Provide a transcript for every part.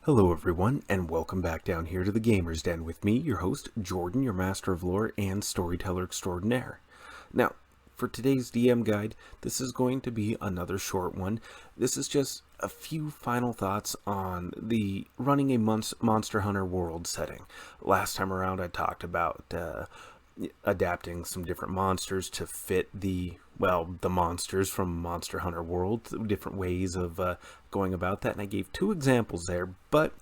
Hello everyone, and welcome back down here to the Gamer's Den with me, your host, Jordan, your master of lore and storyteller extraordinaire. Now, for today's DM guide, this is going to be another short one. This is just a few final thoughts on the running a Monster Hunter world setting. Last time around I talked about adapting some different monsters to fit the monsters from Monster Hunter World, different ways of going about that, and I gave two examples there, but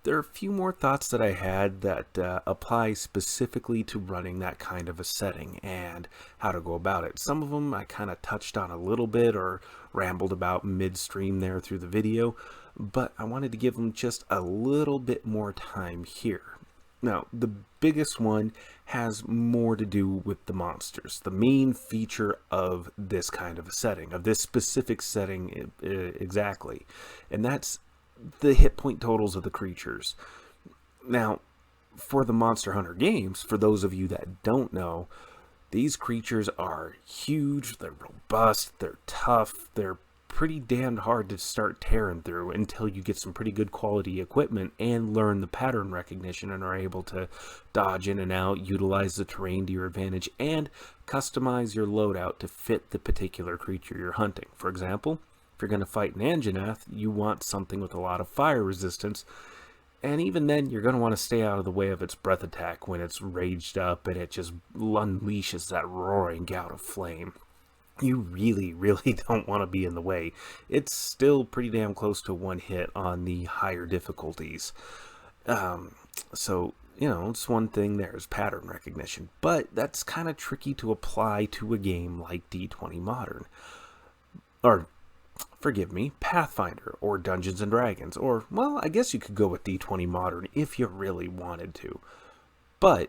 there are a few more thoughts that I had that apply specifically to running that kind of a setting and how to go about it. Some of them I kind of touched on a little bit or rambled about midstream there through the video, but I wanted to give them just a little bit more time here. Now, the biggest one has more to do with the monsters, the main feature of this kind of a setting, of this specific setting exactly, and that's the hit point totals of the creatures. Now, for the Monster Hunter games, for those of you that don't know, these creatures are huge, they're robust, they're tough, they're pretty damn hard to start tearing through until you get some pretty good quality equipment and learn the pattern recognition and are able to dodge in and out, utilize the terrain to your advantage, and customize your loadout to fit the particular creature you're hunting. For example, if you're going to fight an Anjanath, you want something with a lot of fire resistance, and even then you're going to want to stay out of the way of its breath attack when it's raged up and it just unleashes that roaring gout of flame. You really don't want to be in the way. It's still pretty damn close to one hit on the higher difficulties. So, it's one thing there is pattern recognition, but that's kind of tricky to apply to a game like D20 Modern. Or, forgive me, Pathfinder, or Dungeons & Dragons, or, well, I guess you could go with D20 Modern if you really wanted to. But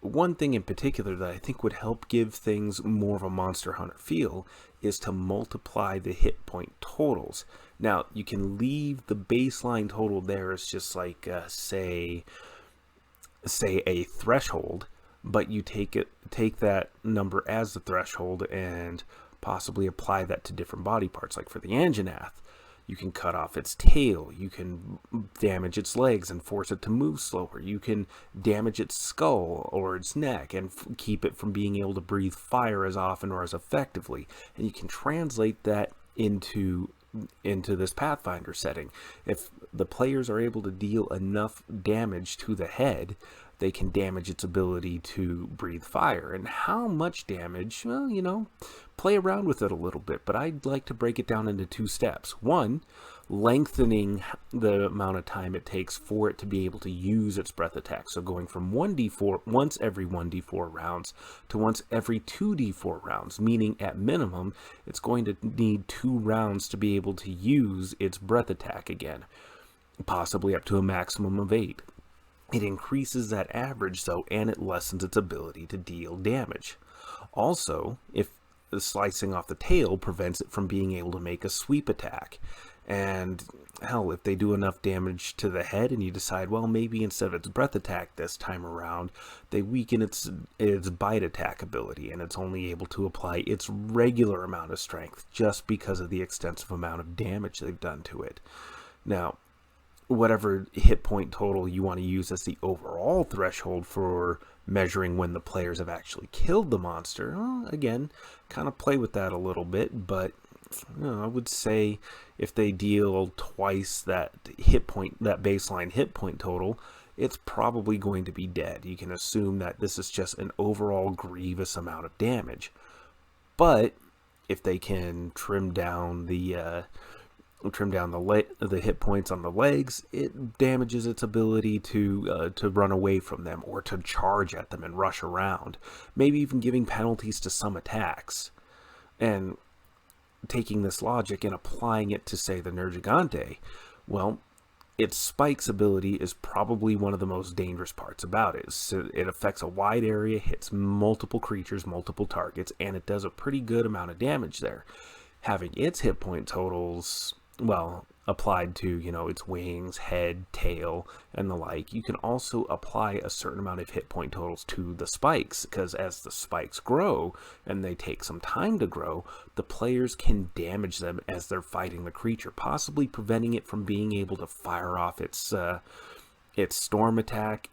one thing in particular that I think would help give things more of a Monster Hunter feel is to multiply the hit point totals. Now, you can leave the baseline total there as just like, say a threshold, but you take that number as the threshold and possibly apply that to different body parts. Like for the Anjanath, you can cut off its tail, you can damage its legs and force it to move slower, you can damage its skull or its neck and keep it from being able to breathe fire as often or as effectively, and you can translate that into this Pathfinder setting. If the players are able to deal enough damage to the head, they can damage its ability to breathe fire. And how much damage? Well, play around with it a little bit, but I'd like to break it down into two steps. One, lengthening the amount of time it takes for it to be able to use its breath attack. So going from 1d4 once every 1d4 rounds to once every 2d4 rounds, meaning at minimum it's going to need 2 rounds to be able to use its breath attack again, possibly up to a maximum of 8. It increases that average though, and it lessens its ability to deal damage. Also, if the slicing off the tail prevents it from being able to make a sweep attack. And hell, if they do enough damage to the head and you decide, well, maybe instead of its breath attack this time around, they weaken its bite attack ability and it's only able to apply its regular amount of strength just because of the extensive amount of damage they've done to it. Now, whatever hit point total you want to use as the overall threshold for measuring when the players have actually killed the monster, well, again, kind of play with that a little bit, but I would say if they deal twice that baseline hit point total, it's probably going to be dead. You can assume that this is just an overall grievous amount of damage. But if they can trim down the hit points on the legs, it damages its ability to run away from them or to charge at them and rush around, maybe even giving penalties to some attacks. And taking this logic and applying it to, say, the Nergigante, well, its spikes ability is probably one of the most dangerous parts about it. So it affects a wide area, hits multiple creatures, multiple targets, and it does a pretty good amount of damage there. Having its hit point totals well, applied to, its wings, head, tail, and the like. You can also apply a certain amount of hit point totals to the spikes, because as the spikes grow, and they take some time to grow, the players can damage them as they're fighting the creature, possibly preventing it from being able to fire off its storm attack,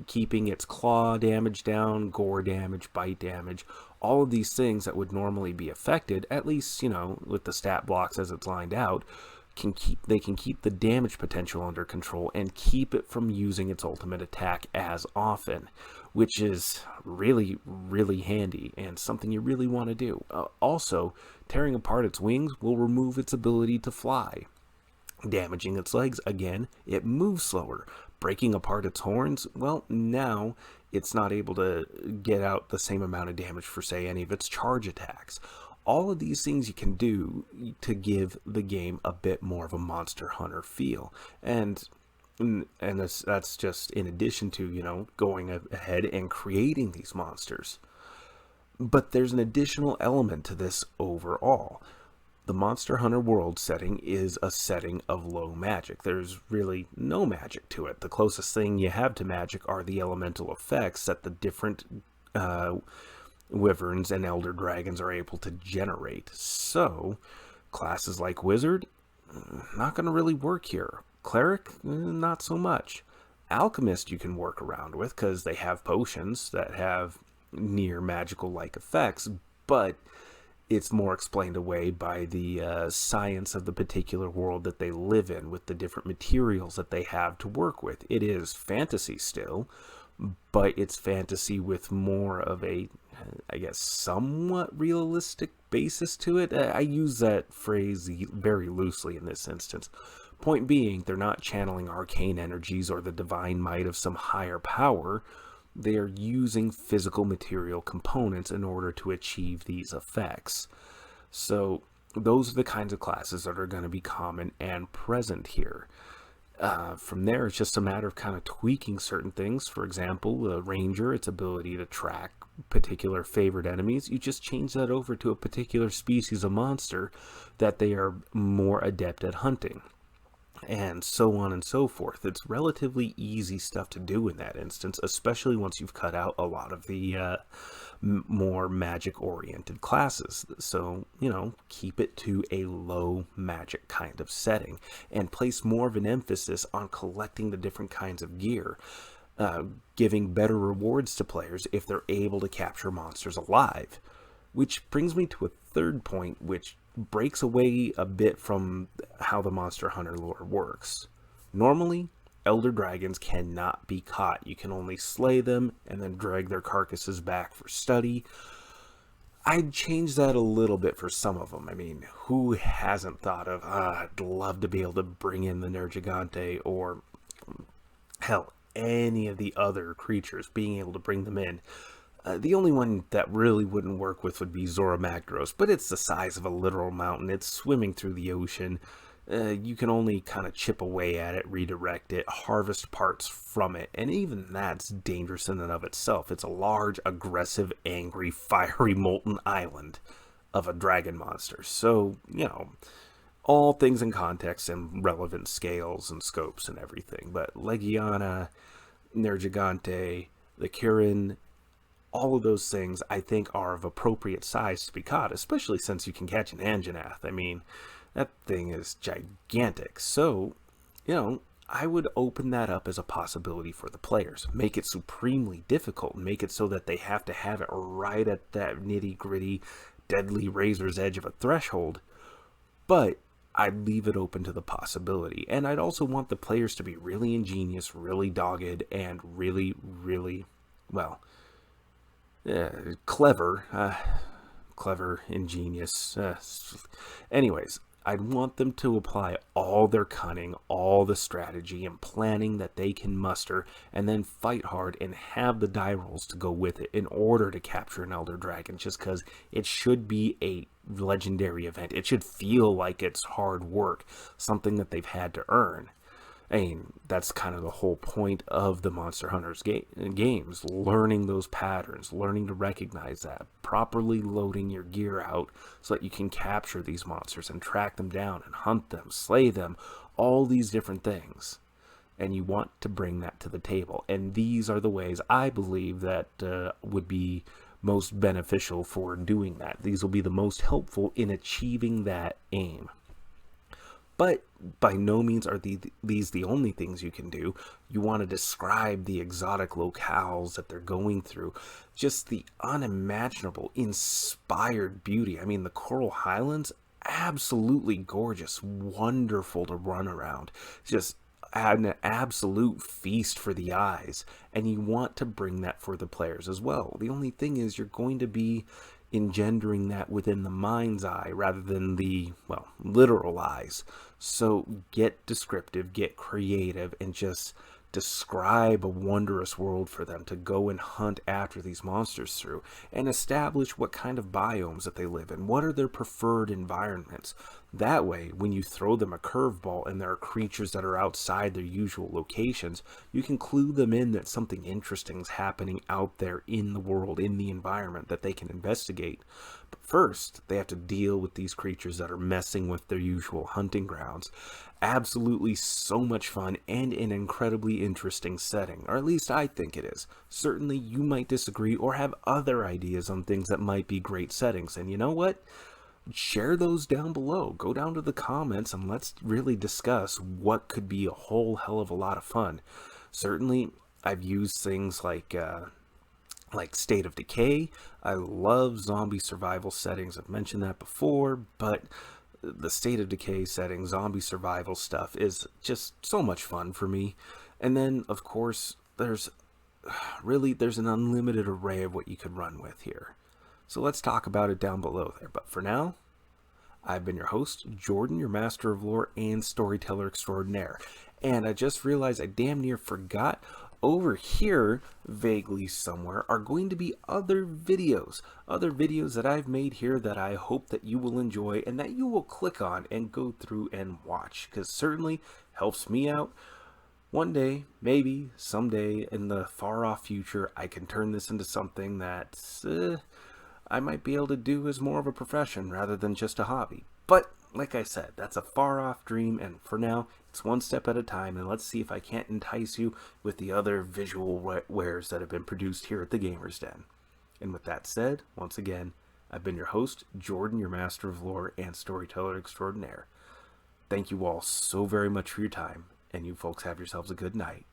keeping its claw damage down, gore damage, bite damage, all of these things that would normally be affected, at least, with the stat blocks as it's lined out, they can keep the damage potential under control and keep it from using its ultimate attack as often, which is really, really handy and something you really want to do. Also, tearing apart its wings will remove its ability to fly. Damaging its legs, again, it moves slower. Breaking apart its horns, well, now it's not able to get out the same amount of damage for, say, any of its charge attacks. All of these things you can do to give the game a bit more of a Monster Hunter feel. And that's just in addition to, going ahead and creating these monsters. But there's an additional element to this overall. The Monster Hunter world setting is a setting of low magic. There's really no magic to it. The closest thing you have to magic are the elemental effects that the different wyverns and elder dragons are able to generate. So, classes like Wizard, not going to really work here. Cleric, not so much. Alchemist you can work around with because they have potions that have near magical-like effects, but it's more explained away by the science of the particular world that they live in, with the different materials that they have to work with. It is fantasy still, but it's fantasy with more of a, I guess, somewhat realistic basis to it. I use that phrase very loosely in this instance. Point being, they're not channeling arcane energies or the divine might of some higher power. They are using physical material components in order to achieve these effects. So those are the kinds of classes that are going to be common and present here. From there, it's just a matter of kind of tweaking certain things. For example, the ranger, its ability to track particular favored enemies, you just change that over to a particular species of monster that they are more adept at hunting, and so on and so forth. It's relatively easy stuff to do in that instance, especially once you've cut out a lot of the more magic-oriented classes. So, keep it to a low magic kind of setting and place more of an emphasis on collecting the different kinds of gear, giving better rewards to players if they're able to capture monsters alive. Which brings me to a third point, which breaks away a bit from how the Monster Hunter lore works. Normally, elder dragons cannot be caught. You can only slay them and then drag their carcasses back for study. I'd change that a little bit for some of them. I mean, who hasn't thought of, I'd love to be able to bring in the Nergigante, or hell, any of the other creatures, being able to bring them in. The only one that really wouldn't work with would be Zoramagdros, but it's the size of a literal mountain. It's swimming through the ocean. You can only kind of chip away at it, redirect it, harvest parts from it, and even that's dangerous in and of itself. It's a large, aggressive, angry, fiery, molten island of a dragon monster. So, all things in context and relevant scales and scopes and everything. But Legiana, Nergigante, the Kirin, all of those things, I think, are of appropriate size to be caught, especially since you can catch an Anjanath. I mean, that thing is gigantic. So, I would open that up as a possibility for the players. Make it supremely difficult, and make it so that they have to have it right at that nitty-gritty, deadly razor's edge of a threshold. But I'd leave it open to the possibility. And I'd also want the players to be really ingenious, really dogged, and really, really, clever, ingenious. Anyways, I'd want them to apply all their cunning, all the strategy and planning that they can muster, and then fight hard and have the die rolls to go with it in order to capture an Elder Dragon, just because it should be a legendary event. It should feel like it's hard work, something that they've had to earn. I mean, that's kind of the whole point of the Monster Hunters games, learning those patterns, learning to recognize that, properly loading your gear out so that you can capture these monsters and track them down and hunt them, slay them, all these different things. And you want to bring that to the table. And these are the ways I believe that would be most beneficial for doing that. These will be the most helpful in achieving that aim. But by no means are these the only things you can do. You want to describe the exotic locales that they're going through, just the unimaginable, inspired beauty. I mean, the Coral Highlands, absolutely gorgeous, wonderful to run around, just an absolute feast for the eyes, and you want to bring that for the players as well. The only thing is you're going to be engendering that within the mind's eye rather than the, well, literal eyes. So get descriptive, get creative, and just describe a wondrous world for them to go and hunt after these monsters through, and establish what kind of biomes that they live in, what are their preferred environments. That way, when you throw them a curveball and there are creatures that are outside their usual locations, you can clue them in that something interesting is happening out there in the world, in the environment, that they can investigate. But first, they have to deal with these creatures that are messing with their usual hunting grounds. Absolutely so much fun and an incredibly interesting setting, or at least I think it is. Certainly you might disagree or have other ideas on things that might be great settings, and you know what? Share those down below. Go down to the comments and let's really discuss what could be a whole hell of a lot of fun. Certainly I've used things like State of Decay. I love zombie survival settings. I've mentioned that before, but the State of Decay setting, zombie survival stuff is just so much fun for me. And then, of course, there's an unlimited array of what you could run with here. So let's talk about it down below there. But for now, I've been your host, Jordan, your master of lore and storyteller extraordinaire. And I just realized I damn near forgot, over here, vaguely somewhere, are going to be other videos that I've made here that I hope that you will enjoy and that you will click on and go through and watch, because certainly helps me out. One day, maybe someday in the far off future, I can turn this into something that I might be able to do as more of a profession rather than just a hobby. But like I said, that's a far off dream, and for now, it's one step at a time, and let's see if I can't entice you with the other visual wares that have been produced here at the Gamers Den. And with that said, once again, I've been your host, Jordan, your master of lore and storyteller extraordinaire. Thank you all so very much for your time, and you folks have yourselves a good night.